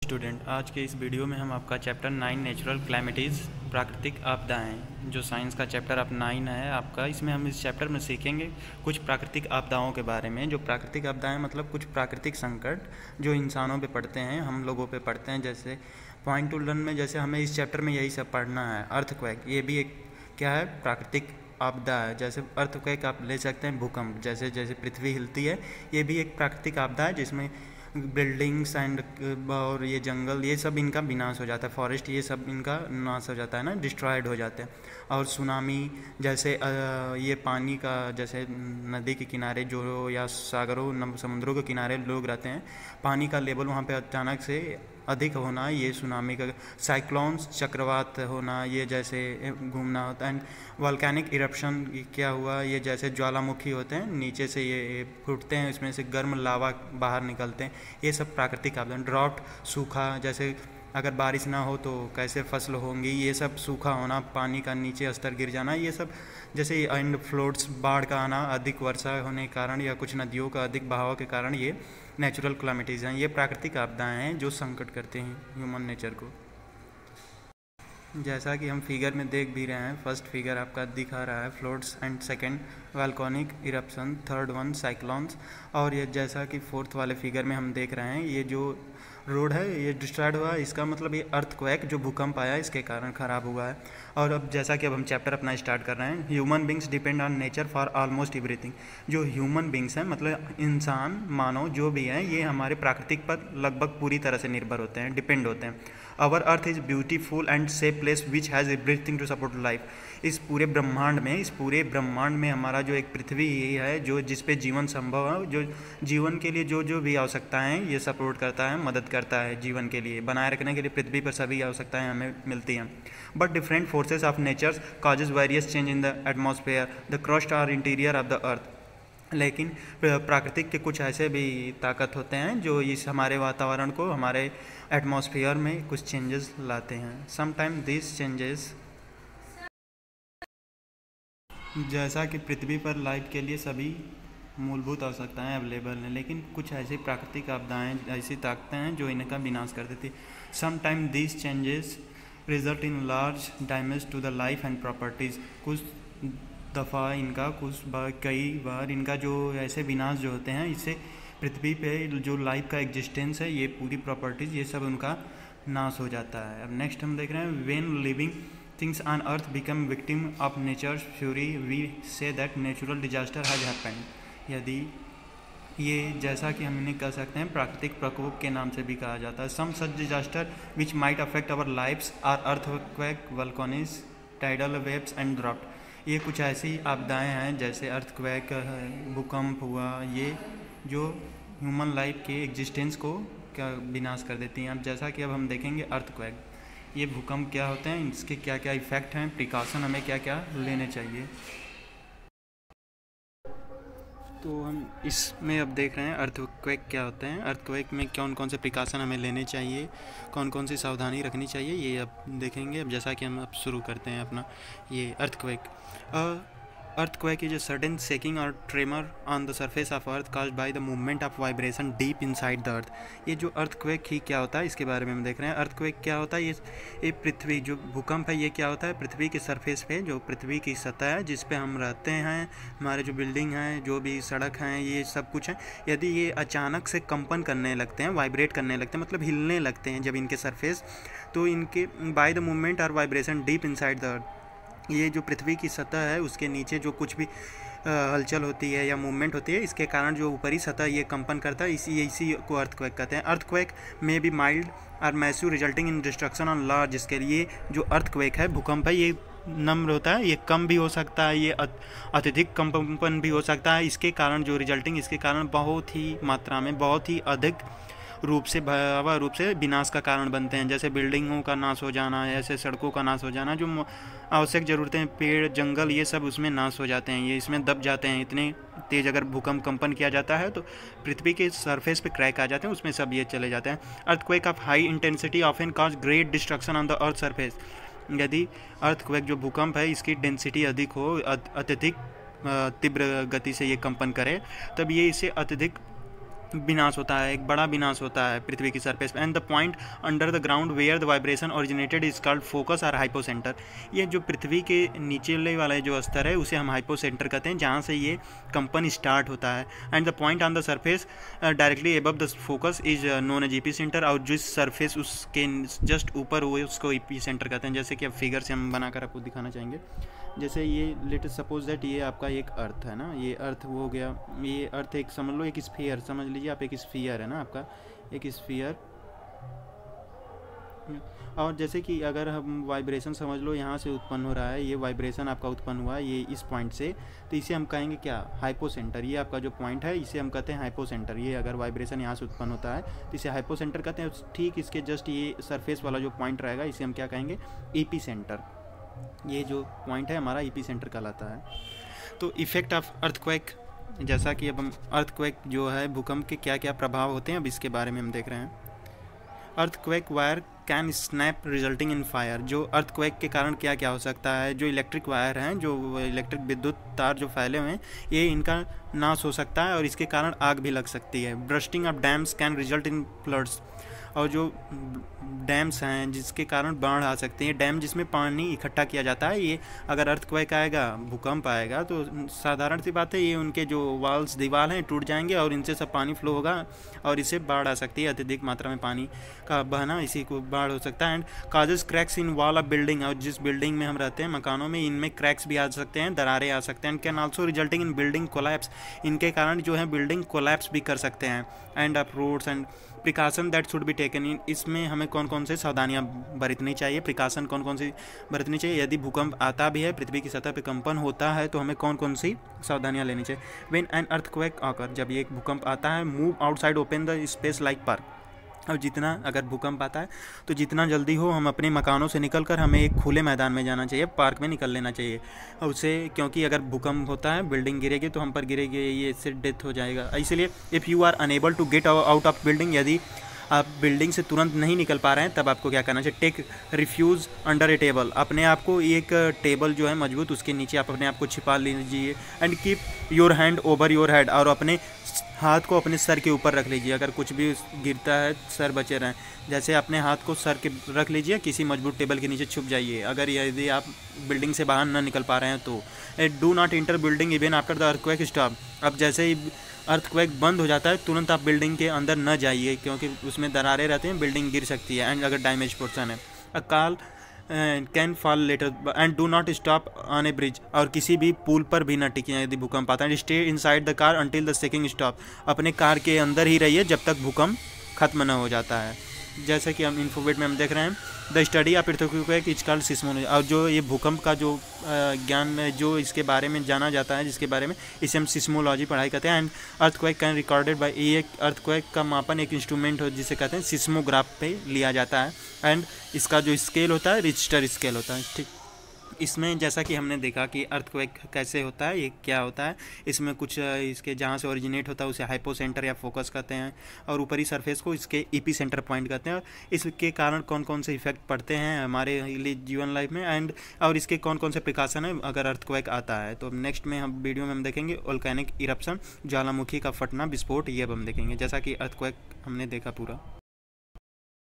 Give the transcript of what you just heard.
Student, आज के इस वीडियो में हम आपका चैप्टर 9 नेचुरल क्लैमिटीज़ प्राकृतिक आपदाएं जो साइंस का चैप्टर आप 9 है आपका, इसमें हम इस चैप्टर में सीखेंगे कुछ प्राकृतिक आपदाओं के बारे में। जो प्राकृतिक आपदाएं मतलब कुछ प्राकृतिक संकट जो इंसानों पे पड़ते हैं, हम लोगों पे पड़ते हैं। जैसे पॉइंट टू लर्न में जैसे हमें इस चैप्टर में यही सब पढ़ना है। अर्थक्वेक, ये भी एक क्या है, प्राकृतिक आपदा है। जैसे अर्थक्वेक आप ले सकते हैं, भूकंप, जैसे जैसे पृथ्वी हिलती है, ये भी एक प्राकृतिक आपदा है जिसमें बिल्डिंग्स एंड और ये जंगल, ये सब इनका विनाश हो जाता है। फॉरेस्ट, ये सब इनका नाश हो जाता है ना, डिस्ट्रॉयड हो जाते हैं। और सुनामी, जैसे ये पानी का, जैसे नदी के किनारे जो या सागरों समुद्रों के किनारे लोग रहते हैं, पानी का लेवल वहाँ पे अचानक से अधिक होना, ये सुनामी का। साइक्लोन्स, चक्रवात होना, ये जैसे घूमना होता है। एंड वॉल्केनिक इरप्शन क्या हुआ, ये जैसे ज्वालामुखी होते हैं, नीचे से ये फूटते हैं, इसमें से गर्म लावा बाहर निकलते हैं, ये सब प्राकृतिक आपदा। ड्रॉट, सूखा, जैसे अगर बारिश ना हो तो कैसे फसल होंगी, ये सब सूखा होना, पानी का नीचे स्तर गिर जाना, ये सब जैसे एंड फ्लोड्स, बाढ़ का आना, अधिक वर्षा होने के कारण या कुछ नदियों का अधिक बहाव के कारण, ये नेचुरल क्लैमिटीज़ हैं। ये प्राकृतिक आपदाएं हैं जो संकट करते हैं ह्यूमन नेचर को। जैसा कि हम फिगर में देख भी रहे हैं, फर्स्ट फिगर आपका दिखा रहा है floods and second volcanic eruption, third one cyclones. और ये जैसा कि फोर्थ वाले फिगर में हम देख रहे हैं, ये जो रोड है ये डिस्ट्रॉयड हुआ, इसका मतलब ये अर्थक्वेक जो भूकंप आया इसके कारण ख़राब हुआ है। और अब जैसा कि अब हम चैप्टर अपना स्टार्ट कर रहे हैं, human beings depend on nature for almost everything. जो ह्यूमन बींग्स हैं मतलब इंसान, मानव जो भी हैं, ये हमारे प्राकृतिक पर लगभग पूरी तरह से निर्भर होते हैं, डिपेंड होते हैं। Our earth is beautiful and safe place which has everything to support life. इस पूरे ब्रह्मांड में हमारा जो एक पृथ्वी ही है जो जिस पे जीवन संभव है, जो जीवन के लिए जो जो भी आवश्यकताएं हैं ये सपोर्ट करता है, मदद करता है जीवन के लिए बनाए रखने के लिए। पृथ्वी पर सभी आवश्यकताएं हमें मिलती हैं। But different forces of nature causes various change in the atmosphere, the crust और इंटीरियर ऑफ द अर्थ। लेकिन प्राकृतिक के कुछ ऐसे भी ताकत होते हैं जो इस हमारे वातावरण को, हमारे एटमॉस्फेयर में कुछ चेंजेस लाते हैं। समटाइम दिस चेंजेस, जैसा कि पृथ्वी पर लाइफ के लिए सभी मूलभूत आवश्यकताएं अवेलेबल हैं, लेकिन कुछ ऐसी प्राकृतिक आपदाएं, ऐसी ताकतें हैं जो इनका विनाश कर देती। Sometime this changes result in large damage to the life and properties. कुछ दफ़ा इनका कई बार इनका जो ऐसे विनाश जो होते हैं, इससे पृथ्वी पे जो लाइफ का एग्जिस्टेंस है, ये पूरी प्रॉपर्टीज़, ये सब उनका नाश हो जाता है। अब नेक्स्ट हम देख रहे हैं, when living things on earth become victim of nature's fury we say that natural disaster has happened. यदि ये जैसा कि हम इन्हें कह सकते हैं प्राकृतिक प्रकोप के नाम से भी कहा जाता है। Some such disaster which might affect our lives are earthquake, volcanism, tidal waves and drought. ये कुछ ऐसी आपदाएं हैं जैसे अर्थक्वेक, भूकंप हुआ, ये जो ह्यूमन लाइफ के एग्जिस्टेंस को क्या विनाश कर देती हैं। अब जैसा कि अब हम देखेंगे अर्थक्वेक, ये भूकंप क्या होते हैं, इसके क्या क्या इफ़ेक्ट हैं, प्रिकॉशन हमें क्या क्या लेने चाहिए। तो हम इसमें अब देख रहे हैं अर्थक्वेक क्या होते हैं, अर्थक्वेक में कौन कौन से प्रिकॉशन हमें लेने चाहिए, कौन कौन सी सावधानी रखनी चाहिए, ये अब देखेंगे। अब जैसा कि हम अब शुरू करते हैं अपना ये earthquake. Earthquake is a sudden shaking or tremor on the surface of earth caused by the movement of vibration deep inside the earth। ये जो earthquake ही क्या होता है इसके बारे में हम देख रहे हैं। earthquake क्या होता है, ये पृथ्वी जो भूकंप है, ये क्या होता है, पृथ्वी के सरफेस पे, जो पृथ्वी की सतह है जिस पे हम रहते हैं, हमारे जो बिल्डिंग हैं, जो भी सड़क हैं, ये सब कुछ है, यदि ये अचानक से कंपन करने लगते हैं, वाइब्रेट करने लगते हैं, मतलब हिलने लगते हैं जब इनके सरफेस, तो इनके बाय द मूवमेंट और vibration deep inside the earth, ये जो पृथ्वी की सतह है उसके नीचे जो कुछ भी हलचल होती है या मूवमेंट होती है, इसके कारण जो ऊपरी सतह ये कंपन करता है, इसी को अर्थक्वेक कहते हैं। अर्थक्वेक में बी माइल्ड और massive resulting in destruction on large scale. ये जो अर्थक्वेक है, भूकंप है, ये नम्र होता है, ये कम भी हो सकता है, ये अत्यधिक कंपन भी हो सकता है। इसके कारण जो रिजल्टिंग, इसके कारण बहुत ही मात्रा में, बहुत ही अधिक रूप से, भयावह रूप से विनाश का कारण बनते हैं। जैसे बिल्डिंगों का नाश हो जाना, ऐसे सड़कों का नाश हो जाना, जो आवश्यक ज़रूरतें, पेड़, जंगल, ये सब उसमें नाश हो जाते हैं, ये इसमें दब जाते हैं। इतने तेज़ अगर भूकंप कंपन किया जाता है तो पृथ्वी के सरफेस पे क्रैक आ जाते हैं, उसमें सब ये चले जाते हैं। Earthquake of high intensity often cause great destruction on the earth surface. यदि अर्थक्वेक जो भूकंप है इसकी डेंसिटी अधिक हो, अत्यधिक तीव्र गति से ये कंपन करे, तब ये इसे अत्यधिक विनाश होता है, एक बड़ा विनाश होता है पृथ्वी की सरफेस पे। And the point under the ground where the vibration originated is called focus or hypocentre. ये जो पृथ्वी के नीचे वाला जो स्तर है उसे हम हाइपोसेंटर कहते हैं, जहाँ से ये कंपन स्टार्ट होता है। And the point on the surface directly above the focus is known as epicentre, और जिस सरफेस उसके जस्ट ऊपर हुए उसको ईपी सेंटर कहते हैं। जैसे कि अब फिगर से हम बनाकर आपको दिखाना चाहेंगे। जैसे ये लेट सपोज दैट ये आपका एक अर्थ है ना, ये अर्थ वो हो गया, ये अर्थ एक समझ लो एक स्फीयर समझ लीजिए आप, एक स्फीयर है ना आपका, एक स्फीयर। और जैसे कि अगर हम वाइब्रेशन समझ लो यहाँ से उत्पन्न हो रहा है, ये वाइब्रेशन आपका उत्पन्न हुआ है ये इस पॉइंट से, तो इसे हम कहेंगे क्या, हाइपोसेंटर। ये आपका जो पॉइंट है इसे हम कहते हैं हाइपोसेंटर। ये अगर वाइब्रेशन यहाँ से उत्पन्न होता है तो इसे हाइपोसेंटर कहते हैं। ठीक इसके जस्ट ये सरफेस वाला जो पॉइंट रहेगा इसे हम क्या कहेंगे, ईपी सेंटर। ये जो पॉइंट है हमारा ईपी सेंटर कहलाता है। तो इफेक्ट ऑफ अर्थक्वेक, जैसा कि अब हम अर्थक्वेक जो है भूकंप के क्या क्या प्रभाव होते हैं अब इसके बारे में हम देख रहे हैं। Earthquake wire can snap resulting in fire. जो अर्थक्वेक के कारण क्या क्या हो सकता है, जो इलेक्ट्रिक वायर हैं, जो इलेक्ट्रिक विद्युत तार जो फैले हुए हैं, ये इनका नाश हो सकता है और इसके कारण आग भी लग सकती है। Bursting of dams can result in floods. और जो डैम्स हैं जिसके कारण बाढ़ आ सकती है, डैम जिसमें पानी इकट्ठा किया जाता है, ये अगर अर्थक्वेक आएगा, भूकंप आएगा तो साधारण सी बात है ये उनके जो वाल्स दीवार हैं टूट जाएंगे और इनसे सब पानी फ्लो होगा और इससे बाढ़ आ सकती है। अत्यधिक मात्रा में पानी का बहना, इसी को बाढ़ हो सकता है। And causes cracks in wall of building. और जिस बिल्डिंग में हम रहते हैं, मकानों में, इनमें क्रैक्स भी आ सकते हैं, दरारें आ सकते हैं। And can also resulting in building collapse. इनके कारण जो है बिल्डिंग कोलैप्स भी कर सकते हैं। And off roads and precaution that should be taken in. इसमें हमें कौन कौन से सावधानियां बरतनी चाहिए, प्रिकॉशन कौन कौन सी बरतनी चाहिए, यदि भूकंप आता भी है, पृथ्वी की सतह पर कंपन होता है, तो हमें कौन कौन सी सावधानियां लेनी चाहिए। व्हेन एन अर्थक्वेक ऑकर, जब ये एक भूकंप आता है, move outside open the space like park. और जितना अगर भूकंप आता है तो जितना जल्दी हो हम अपने मकानों से निकलकर हमें एक खुले मैदान में जाना चाहिए, पार्क में निकल लेना चाहिए। और उससे, क्योंकि अगर भूकंप होता है, बिल्डिंग गिरेगी तो हम पर गिरेगी, ये इससे डेथ हो जाएगा। इसलिए if you are unable to get out of building, यदि आप बिल्डिंग से तुरंत नहीं निकल पा रहे हैं, तब आपको क्या करना चाहिए, टेक रिफ्यूज़ अंडर ए टेबल। अपने आप को एक टेबल जो है मजबूत, उसके नीचे आप अपने आप को छिपा लीजिए। And keep your hand over your head. और अपने हाथ को अपने सर के ऊपर रख लीजिए, अगर कुछ भी गिरता है सर बचे रहें। जैसे अपने हाथ को सर के रख लीजिए, किसी मजबूत टेबल के नीचे छुप जाइए अगर यदि आप बिल्डिंग से बाहर ना निकल पा रहे हैं तो। Do not inter building even after the earthquake stop. अब जैसे ही अर्थक्वेक बंद हो जाता है तुरंत आप बिल्डिंग के अंदर न जाइए, क्योंकि उसमें दरारें रहती हैं, बिल्डिंग गिर सकती है। एंड अगर डैमेज पोर्सन है, a call can fall later. And do not stop on a bridge. और किसी भी पुल पर भी न टिकिए यदि भूकंप आता है। Stay inside the car until the shaking stop. अपने कार के अंदर ही रहिए जब तक भूकंप खत्म न हो जाता है। जैसे कि हम इन्फोवेट में हम देख रहे हैं, the study of earthquake is called seismology. और जो ये भूकंप का जो ज्ञान में जो इसके बारे में जाना जाता है, जिसके बारे में, इसे हम सिस्मोलॉजी पढ़ाई करते हैं। And earthquake can recorded by, ये अर्थक्वेक का मापन एक इंस्ट्रूमेंट हो जिसे कहते हैं सिस्मोग्राफ पे लिया जाता है। एंड इसका जो स्केल होता है रिक्टर स्केल होता है। ठीक, इसमें जैसा कि हमने देखा कि अर्थक्वेक कैसे होता है, ये क्या होता है, इसमें कुछ इसके जहाँ से ओरिजिनेट होता है उसे हाइपोसेंटर या फोकस कहते हैं, और ऊपरी सरफेस को इसके ईपी सेंटर पॉइंट कहते हैं। और इसके कारण कौन कौन से इफेक्ट पड़ते हैं हमारे लिए जीवन लाइफ में, एंड और इसके कौन कौन से प्रिकॉशन है अगर अर्थक्वेक आता है। तो नेक्स्ट में हम वीडियो में हम देखेंगे वोल्केनिक इरप्शन, ज्वालामुखी का फटना, विस्फोट, ये अब हम देखेंगे। जैसा कि अर्थक्वेक हमने देखा पूरा।